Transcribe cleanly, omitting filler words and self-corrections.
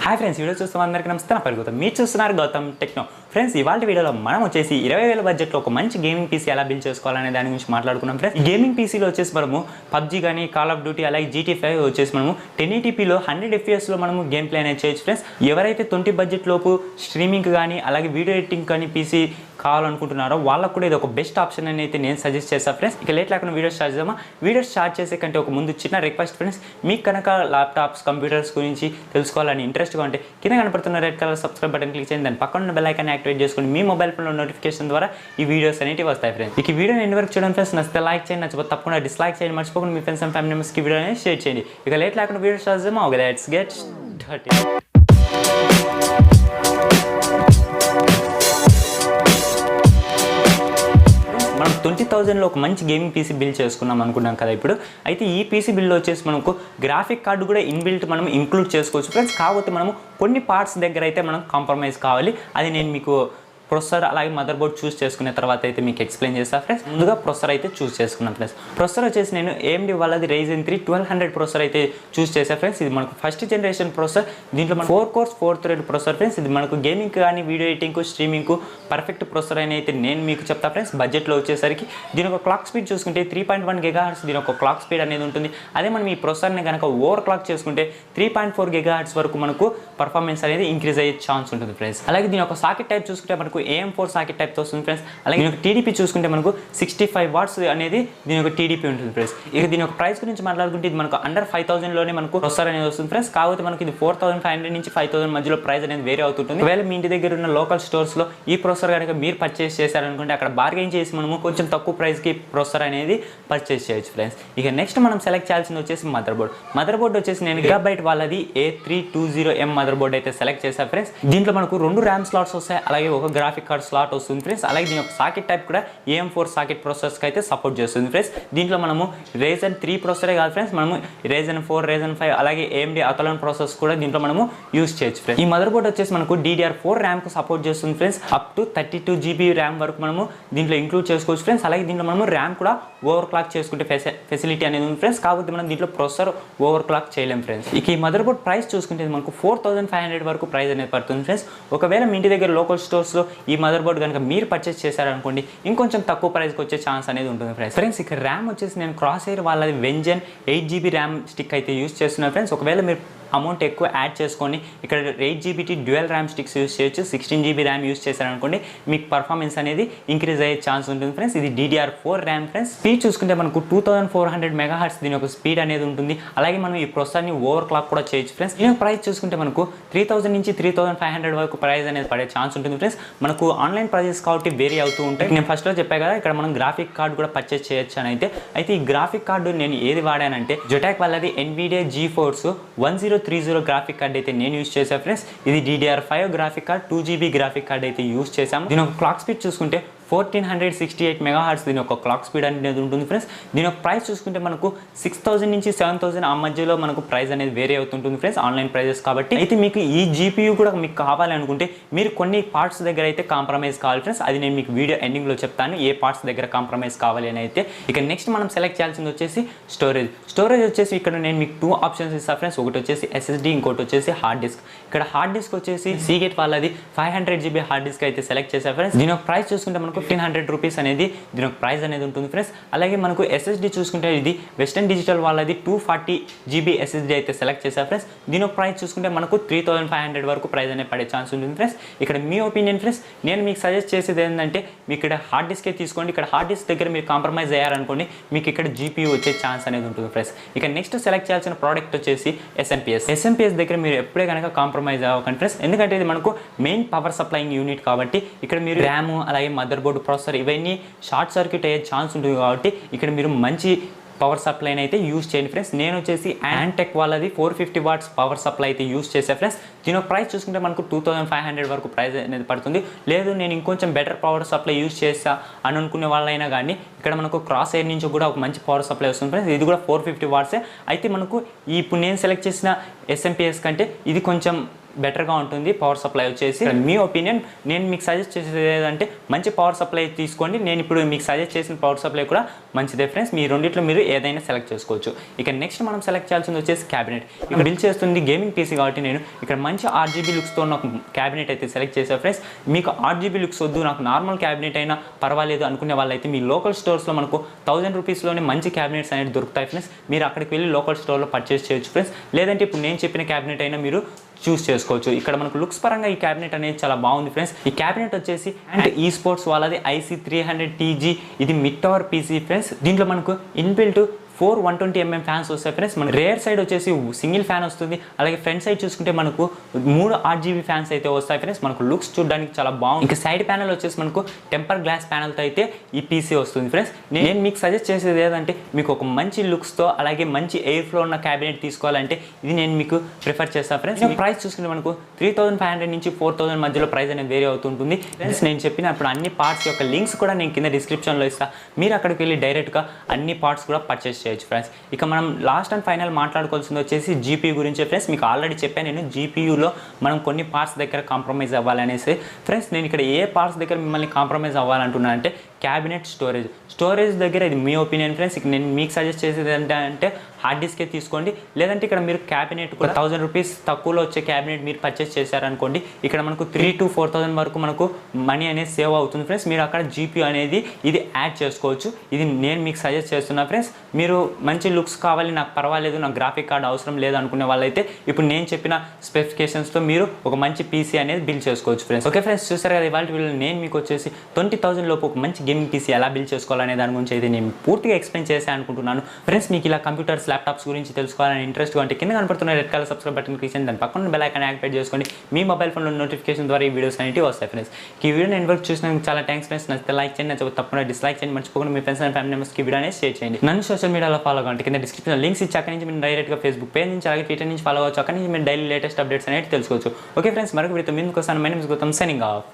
Hi friends, video చూస్తున్న అందరికీ నమస్తే. నా పేరు గౌతమ్, మీరు చూస్తున్నారు గౌతమ్ టెక్నో. ఫ్రెండ్స్, ఇవాళ వీడియోలో మనం వచ్చేసి 20,000 బడ్జెట్లో ఒక మంచి గేమింగ్ పీసీ ఎలా బిల్డ్ చేసుకోవాలనే దాని గురించి మాట్లాడుకున్నాం. ఫ్రెండ్స్, ఈ గేమింగ్ పీసీలో వచ్చేసి మనము పబ్జీ కానీ, కాల్ ఆఫ్ డ్యూటీ, అలాగే GTA 5 వచ్చేసి మనము 1080pలో 100 FPS మనము గేమ్ ప్లే అనేది చేయొచ్చు. ఫ్రెండ్స్, ఎవరైతే 20 బడ్జెట్ లోపు స్ట్రీమింగ్ కానీ, అలాగే వీడియో ఎడిటింగ్ కానీ పీసీ కావాలనుకుంటున్నారో వాళ్ళకు కూడా ఇది ఒక బెస్ట్ ఆప్షన్ అని అయితే నేను సజెస్ట్ చేస్తాను. ఫ్రెండ్స్, ఇక లేట్ లేకుండా వీడియో స్టార్ట్ చేద్దామా. వీడియో స్టార్ట్ చేసే కంటే ఒక ముందు చిన్న రిక్వెస్ట్ ఫ్రెండ్స్, మీకు కనుక ల్యాప్టాప్స్, కంప్యూటర్స్ గురించి తెలుసుకోవాలని ఇంట్రెస్ట్గా ఉంటే కింద కనపడుతున్న red colour subscribe button click చేయండి. దాని పక్కన ఉన్న బెల్ ఐకాన్ యాక్టివేట్ చేసుకొని మీ మొబైల్ ఫోన్లో నోటిఫికేషన్ ద్వారా ఈ వీడియోస్ అనేవి వస్తాయి. ఫ్రెండ్స్, ఈ వీడియో ఎండ్ వరకు చూడండి. ఫ్రెండ్స్, నచ్చితే లైక్ చేయండి, నచ్చకపోతే తప్పకుండా డిస్లైక్ చేయండి. మర్చిపోకుండా మీ ఫ్రెండ్స్ అండ్ ఫ్యామిలీ మెంబర్స్కి వీడియో అనేది షేర్ చేయండి. ఇక లేట్ లేకుండా వీడియో స్టార్ట్ చేద్దామా. Okay, let's get started. మనం 20,000లో ఒక మంచి గేమింగ్ పీసీ బిల్డ్ చేసుకున్నాం అనుకున్నాం కదా. ఇప్పుడు అయితే ఈ పీసీ బిల్డ్ వచ్చేసి మనకు గ్రాఫిక్ కార్డు కూడా ఇన్బిల్ట్ మనం ఇంక్లూడ్ చేసుకోవచ్చు. ఫ్రెండ్స్, కాకపోతే మనము కొన్ని పార్ట్స్ దగ్గర అయితే మనం కాంప్రమైజ్ కావాలి. అది నేను మీకు ప్రొసెసర్ అలాగే మదర్ బోర్డ్ చూస్ చేసుకున్న తర్వాత అయితే మీకు ఎక్స్ప్లెయిన్ చేస్తాను. ఫ్రెండ్స్, ముందుగా ప్రొసెసర్ అయితే చూస్ చేసుకున్నాను. ఫ్రెండ్స్, ప్రొసెసర్ వచ్చేసి నేను AMD వాళ్ళది Ryzen 3 1200 ప్రొసెసర్ అయితే చూస్ చేశాను. ఫ్రెండ్స్, ఇది మనకు ఫస్ట్ జనరేషన్ ప్రొసెసర్. దీంట్లో మనకు 4 కోర్స్ 4 థ్రెడ్ ప్రొసెసర్. ఫ్రెండ్స్, ఇది మనకు గేమింగ్ కానీ, video editing, streaming perfect processor అని అయితే నేను మీకు చెప్తా. ఫ్రెండ్స్, బడ్జెట్లో వచ్చేసరికి దీని ఒక క్లాక్ స్పీడ్ చూసుకుంటే 3.1 GHz దీని ఒక క్లాక్ స్పీడ్ అనేది ఉంటుంది. అదే మనం ఈ ప్రొసెసర్ని కనుక ఓవర్ క్లాక్ చేసుకుంటే 3.4 GHz వరకు మనకు పర్ఫార్మెన్స్ అనేది ఇంక్రీజ్ అయ్యే ఛాన్స్ ఉంటుంది. ఫ్రెండ్స్, అలాగే దీని ఒక సాకెట్ టైప్ చూసుకుంటే మనకు AM4 సాకెట్ టైప్తో వస్తుంది. ఫ్రెండ్స్, అలాగే దీని ఒక TDP చూసుకుంటే మనకు 65 వాట్స్ అనేది దీని ఒక TDP ఉంటుంది. ఫ్రెండ్స్, ఇక దీని ఒక ప్రైస్ గురించి మాట్లాడుకుంటే ఇది మనకు అండర్ 5,000లోనే మనకు ప్రొసెసర్ అనేది వస్తుంది. ఫ్రెండ్స్, కాకపోతే మనకి ఇది 4,500 నుంచి 5,000 మధ్యలో ప్రైస్ అనేది వేరే అవుతుంటుంది. ఒకవేళ మీ ఇంటి దగ్గర ఉన్న లోకల్ స్టోర్స్లో ఈ ప్రొసెసర్ కనుక మీరు పర్చేస్ చేశారనుకుంటే అక్కడ బార్గెన్ చేసి మనము కొంచెం తక్కువ ప్రైస్కి ప్రొసెసర్ అనేది పర్చేస్ చేయొచ్చు. ఫ్రెండ్స్, ఇక నెక్స్ట్ మనం సెలెక్ట్ చేయాల్సింది వచ్చేసి మదర్ బోర్డ్. మదర్ బోర్డ్ వచ్చేసి నేను గిగాబైట్ వాళ్ళది A320M మదర్ బోర్డ్ అయితే సెలెక్ట్ చేశాను. ఫ్రెండ్స్, దీంట్లో మనకు 2 RAM స్లాట్స్ వస్తాయి, అలాగే ఒక గ్రాఫిక్ కార్డ్ స్లాట్ వస్తుంది. ఫ్రెండ్స్, అలాగే దీని ఒక సాకెట్ టైప్ కూడా AM4 సాకెట్ ప్రాసెసర్కి అయితే సపోర్ట్ చేస్తుంది. ఫ్రెండ్స్, దీంట్లో మనము Ryzen 3 ప్రాసెసరే కాదు ఫ్రెండ్స్, మనము Ryzen 4, Ryzen 5 అలాగే AMD Athlon ప్రాసెసర్స్ కూడా దీంట్లో మనము యూజ్ చేయొచ్చు. ఫ్రెండ్స్, ఈ మదర్ బోర్డ్ వచ్చేసి మనకు DDR4 ర్యామ్కు సపోర్ట్ చేస్తుంది. Friends, up to 32 GB RAM వరకు మనము దీంట్లో ఇంక్లూడ్ చేసుకోవచ్చు. ఫ్రెండ్స్, అలాగే దీంట్లో మనము ర్యామ్ కూడా ఓవర్ క్లాక్ చేసుకుంటే ఫెసిలిటీ అనేది ఉంది. ఫ్రెండ్స్, కాకపోతే మనం దీంట్లో ప్రొసెసర్ ఓవర్ క్లాక్ చేయలేం. ఫ్రెండ్స్, ఇక ఈ మదర్ బోర్డ్ ప్రైస్ చూసుకుంటే మనకు 4,500 వరకు ప్రైస్ అనేది పడుతుంది. ఫ్రెండ్స్, ఒకవేళ మీ ఇంటి దగ్గర లోకల్ స్టోర్స్లో ఈ మదర్ బోర్డ్ కనుక మీరు పర్చేస్ చేశారనుకోండి ఇంకొంచెం తక్కువ ప్రైస్కి వచ్చే ఛాన్స్ అనేది ఉంటుంది. ఫ్రెండ్స్, ఇక ర్యామ్ వచ్చేసి నేను క్రాస్ ఎయిర్ వాళ్ళది వెంజన్ 8 GB ర్యామ్ స్టిక్ అయితే యూజ్ చేస్తున్నాను. ఫ్రెండ్స్, ఒకవేళ మీరు అమౌంట్ ఎక్కువ యాడ్ చేసుకొని ఇక్కడ 8 GB dual RAM sticks use చేయొచ్చు. 16 GB ర్యామ్ యూజ్ చేశారనుకోండి మీకు పర్ఫార్మెన్స్ అనేది ఇంక్రీజ్ అయ్యే ఛాన్స్ ఉంటుంది. ఫ్రెండ్స్, ఇది DDR4 ర్యామ్. ఫ్రెండ్స్, స్పీడ్ చూసుకుంటే మనకు 2400 MHz దీని ఒక స్పీడ్ అనేది ఉంటుంది. అలాగే మనం ఈ ప్రొసెసర్ని ఓవర్ క్లాక్ కూడా చేయొచ్చు. ఫ్రెండ్స్, దీని ప్రైస్ చూసుకుంటే మనకు 3,000 నుంచి 3,500 వరకు ప్రైస్ అనేది పడే ఛాన్స్ ఉంటుంది. ఫ్రెండ్స్, మనకు ఆన్లైన్ ప్రైజెస్ కాబట్టి వేరీ అవుతూ ఉంటాయి. నేను ఫస్ట్లో చెప్పా కదా, ఇక్కడ మనం గ్రాఫిక్ కార్డ్ కూడా పర్చేస్ చేయొచ్చు అని అయితే ఈ గ్రాఫిక్ కార్డు నేను ఏది వాడానంటే జొటాక్ వాళ్ళది NVIDIA GeForce 1030 గ్రాఫిక్ కార్డ్ అయితే నేను యూజ్ చేశాను. ఫ్రెండ్స్, ఇది DDR5 graphic card 2 GB graphic card అయితే యూజ్ చేశాము. దీని ఒక క్లాక్ స్పీడ్ చూసుకుంటే 1468 MHz దీని ఒక క్లాక్ స్పీడ్ అనేది ఉంటుంది. ఫ్రెండ్స్, దీని ఒక ప్రైస్ చూసుకుంటే మనకు 6,000 నుంచి 7,000 ఆ మధ్యలో మనకు ప్రైస్ అనేది వేరే అవుతుంటుంది. ఫ్రెండ్స్, ఆన్లైన్ ప్రైజెస్ కాబట్టి. అయితే మీకు ఈ GPU కూడా మీకు కావాలి అనుకుంటే మీరు కొన్ని పార్ట్స్ దగ్గర అయితే కాంప్రమైజ్ కావాలి. ఫ్రెండ్స్, అది నేను మీకు వీడియో ఎండింగ్లో చెప్తాను ఏ పార్ట్స్ దగ్గర కాంప్రమైజ్ కావాలి అని అయితే. ఇక నెక్స్ట్ మనం సెలెక్ట్ చేయాల్సింది వచ్చేసి స్టోరేజ్ వచ్చేసి ఇక్కడ నేను మీకు 2 ఆప్షన్స్ ఇస్తాను. ఫ్రెండ్స్, ఒకటి వచ్చేసి SSD, ఇంకోటి వచ్చేసి హార్డ్ డిస్క్. ఇక్కడ హార్డ్ డిస్క్ వచ్చేసి Seagate వాళ్ళది 500 GB హార్డ్ డిస్క్ అయితే సెలెక్ట్ చేశాను. ఫ్రెండ్స్, దీని ఒక ప్రైస్ చూసుకుంటే మనకు 1,500 రూపీస్ అనేది దీని ఒక ప్రైస్ అనేది ఉంటుంది. ఫ్రెండ్స్, అలాగే మనకు SSD చూసుకుంటే ఇది వెస్టర్న్ డిజిటల్ వాళ్ళది 240 GB SSD అయితే సెలెక్ట్ చేశారు. ఫ్రెండ్స్, దీని ఒక ప్రైస్ చూసుకుంటే మనకు 3,500 వరకు ప్రైస్ అనేది పడే ఛాన్స్ ఉంటుంది. ఫ్రెండ్స్, ఇక్కడ మీ ఒపీనియన్. ఫ్రెండ్స్, నేను మీకు సజెస్ట్ చేసేది ఏంటంటే మీకు ఇక్కడ హార్డ్ డిస్కే తీసుకోండి. ఇక్కడ హార్డ్ డిస్క్ దగ్గర మీరు కాంప్రమైజ్ అయ్యారనుకోండి మీకు ఇక్కడ GPU వచ్చే ఛాన్స్ అనేది ఉంటుంది. ఫ్రెండ్స్, ఇక నెక్స్ట్ సెలెక్ట్ చేయాల్సిన ప్రోడక్ట్ వచ్చేసి SMPS దగ్గర మీరు ఎప్పుడే కనుక కాంప్రమైజ్ అవ్వకండి. ఫ్రెండ్స్, ఎందుకంటే ఇది మనకు మెయిన్ పవర్ సప్లైయింగ్ యూనిట్ కాబట్టి ఇక్కడ మీరు ర్యామ్ అలాగే మదర్ బోర్డు ప్రాసెసర్ ఇవన్నీ షార్ట్ సర్క్యూట్ అయ్యే ఛాన్స్ ఉంటుంది. కాబట్టి ఇక్కడ మీరు మంచి పవర్ సప్లైని అయితే యూజ్ చేయండి. ఫ్రెండ్స్, నేను వచ్చేసి Antec వాళ్ళది 450 వాట్స్ పవర్ సప్లై అయితే యూజ్ చేశాను. ఫ్రెండ్స్, దీని ప్రైస్ చూసుకుంటే మనకు 2,500 వరకు ప్రైస్ అనేది పడుతుంది. లేదు నేను ఇంకొంచెం బెటర్ పవర్ సప్లై యూజ్ చేస్తా అని అనుకునే వాళ్ళైనా కానీ ఇక్కడ మనకు క్రాస్ ఎయిర్ నుంచి కూడా ఒక మంచి పవర్ సప్లై వస్తుంది. ఫ్రెండ్స్, ఇది కూడా 450 వాట్సే. అయితే మనకు ఇప్పుడు నేను సెలెక్ట్ చేసిన SMPS కంటే ఇది కొంచెం బెటర్గా ఉంటుంది పవర్ సప్లై వచ్చేసి. మీ ఒపీనియన్. నేను మీకు సజెస్ట్ చేసేది ఏదంటే మంచి పవర్ సప్లై తీసుకోండి. నేను ఇప్పుడు మీకు సజెస్ట్ చేసిన పవర్ సప్లై కూడా మంచిదే ఫ్రెండ్స్. మీ రెండిట్లో మీరు ఏదైనా సెలెక్ట్ చేసుకోవచ్చు. ఇక నెక్స్ట్ మనం సెలెక్ట్ చేయాల్సింది వచ్చేసి క్యాబినెట్. ఇక్కడ బిల్డ్ చేస్తుంది గేమింగ్ పీసీ కాబట్టి నేను ఇక్కడ మంచి RGB లుక్స్తో ఉన్న క్యాబినెట్ అయితే సెలెక్ట్ చేశాను ఫ్రెండ్స్. మీకు RGB లుక్స్ వద్దు, నాకు నార్మల్ క్యాబినెట్ అయినా పర్వాలేదు అనుకునే వాళ్ళైతే మీ లోకల్ స్టోర్స్లో మనకు 1000 రూపీస్లోనే మంచి క్యాబినెట్స్ అనేది దొరుకుతాయి ఫ్రెండ్స్. మీరు అక్కడికి వెళ్ళి లోకల్ స్టోర్లో పర్చేస్ చేయొచ్చు ఫ్రెండ్స్. లేదంటే ఇప్పుడు నేను చెప్పిన క్యాబినెట్ అయినా మీరు చూస్ చేసుకోవచ్చు. ఇక్కడ మనకు లుక్స్ పరంగా ఈ క్యాబినెట్ అనేది చాలా బాగుంది ఫ్రెండ్స్. ఈ క్యాబినెట్ వచ్చేసి అండ్ ఈ స్పోర్ట్స్ వాళ్ళది IC300TG. ఇది మిడ్ టవర్ పీసీ ఫ్రెండ్స్. దీంట్లో మనకు ఇన్బిల్ట్ 4 120mm ఫ్యాన్స్ వస్తాయి ఫ్రెండ్స్. మన రేర్ సైడ్ వచ్చేసి సింగిల్ ఫ్యాన్ వస్తుంది. అలాగే ఫ్రంట్ సైడ్ చూసుకుంటే మనకు 3 RGB ఫ్యాన్స్ అయితే వస్తాయి ఫ్రెండ్స్. మనకు లుక్స్ చూడడానికి చాలా బాగుంది. ఇంకా సైడ్ ప్యానల్ వచ్చేసి మనకు టెంపర్ గ్లాస్ ప్యానల్తో అయితే ఈ పీసీ వస్తుంది ఫ్రెండ్స్. నేను మీకు సజెస్ట్ చేసేది ఏదంటే మీకు ఒక మంచి లుక్స్తో అలాగే మంచి ఎయిర్ ఫ్లో ఉన్న క్యాబినెట్ తీసుకోవాలంటే ఇది నేను మీకు ప్రిఫర్ చేస్తాను ఫ్రెండ్స్. ప్రైస్ చూసుకుంటే మనకు 3500 నుంచి 4000 మధ్యలో ప్రైస్ అనేది వేరీ అవుతుంటుంది ఫ్రెండ్స్. నేను చెప్పినప్పుడు అన్ని పార్ట్స్ యొక్క లింక్స్ కూడా నేను కింద డిస్క్రిప్షన్లో ఇస్తాను. మీరు అక్కడికి వెళ్ళి డైరెక్ట్గా అన్ని పార్ట్స్ కూడా పర్చేస్ చేయొచ్చు ఫ్రెండ్స్. ఇక మనం లాస్ట్ అండ్ ఫైనల్ మాట్లాడుకోవాల్సింది వచ్చేసి GPU గురించే ఫ్రెండ్స్. మీకు ఆల్రెడీ చెప్పాను నేను GPUలో మనం కొన్ని పార్ట్స్ దగ్గర కాంప్రమైజ్ అవ్వాలనేసి ఫ్రెండ్స్. నేను ఇక్కడ ఏ పార్ట్స్ దగ్గర మిమ్మల్ని కాంప్రమైజ్ అవ్వాలంటున్నాను అంటే క్యాబినెట్ స్టోరేజ్ దగ్గర ఇది మీ ఒపీనియన్ ఫ్రెండ్స్. ఇక నేను మీకు సజెస్ట్ చేసేది ఏంటంటే హార్డ్ డిస్కే తీసుకోండి. లేదంటే ఇక్కడ మీరు క్యాబినెట్ కూడా 1000 రూపీస్ తక్కువలో వచ్చే క్యాబినెట్ మీరు పర్చేస్ చేశారనుకోండి, ఇక్కడ మనకు 3000 to 4000 వరకు మనకు మనీ అనేది సేవ్ అవుతుంది ఫ్రెండ్స్. మీరు అక్కడ GPU అనేది ఇది యాడ్ చేసుకోవచ్చు. ఇది నేను మీకు సజెస్ట్ చేస్తున్నా ఫ్రెండ్స్. మీరు మంచి లుక్స్ కావాలి, నాకు పర్వాలేదు, నాకు గ్రాఫిక్ కార్డ్ అవసరం లేదు అనుకునే వాళ్ళైతే ఇప్పుడు నేను చెప్పిన స్పెసిఫికేషన్స్తో మీరు ఒక మంచి పీసీ అనేది బిల్డ్ చేసుకోవచ్చు ఫ్రెండ్స్. ఓకే ఫ్రెండ్స్, చూసారు కదా ఇవాళ వీళ్ళు నేను మీకు వచ్చేసి 20,000 లోపు ఒక మంచి గేమింగ్ పీసీ ఎలా బిల్డ్ చేసుకోవాలనే దాని గురించి అయితే నేను పూర్తిగా ఎక్స్ప్లెయిన్ చేశాను అనుకుంటున్నాను ఫ్రెండ్స్. మీకు ఇలా కంప్యూటర్స్ ల్యాప్టాప్స్ గురించి తెలుసుకోవాలని ఇంట్రెస్ట్ అంటే కింద కనపడుతున్న red colour subscribe button click చేయండి. దాని పక్కన బెల్ ఐకాన్ యాక్టివేట్ చేసుకోండి. మీ మొబైల్ ఫోన్లో నోటిఫికేషన్ ద్వారా ఈ వీడియోస్ అనేవి వస్తాయి ఫ్రెండ్స్. ఈ వీడియో నేను వర్క్ చూసినందుకు చాలా థ్యాంక్స్ ఫ్రెండ్స్. నచ్చితే లైక్ చేయండి, నచ్చితే తప్పకుండా డిస్లైక్ చేయండి. మర్చిపోకుండా మీ ఫ్రెండ్స్ అండ్ ఫ్యామిలీ మెంబర్స్కి వీడియో అనేది షేర్ చేయండి. నన్ను సోషల్ మీడియాలో ఫాలో అవ్వండి. కింద డిస్క్రిప్షన్ లింక్స్ ఇచ్చి అక్కడి నుంచి మీరు డైరెక్ట్గా ఫేస్బుక్ పేజ్ నుంచి అలాగే ట్విట్టర్ నుంచి ఫాలో అవ్వచ్చు. అక్కడి నుంచి మీరు డైలీ లేటెస్ట్ అప్డేట్స్ అనేది తెలుసుకోవచ్చు. ఓకే ఫ్రెండ్స్, మరొక వీడియోతో ముందుకు వస్తాను. My name is Gautham, signing of.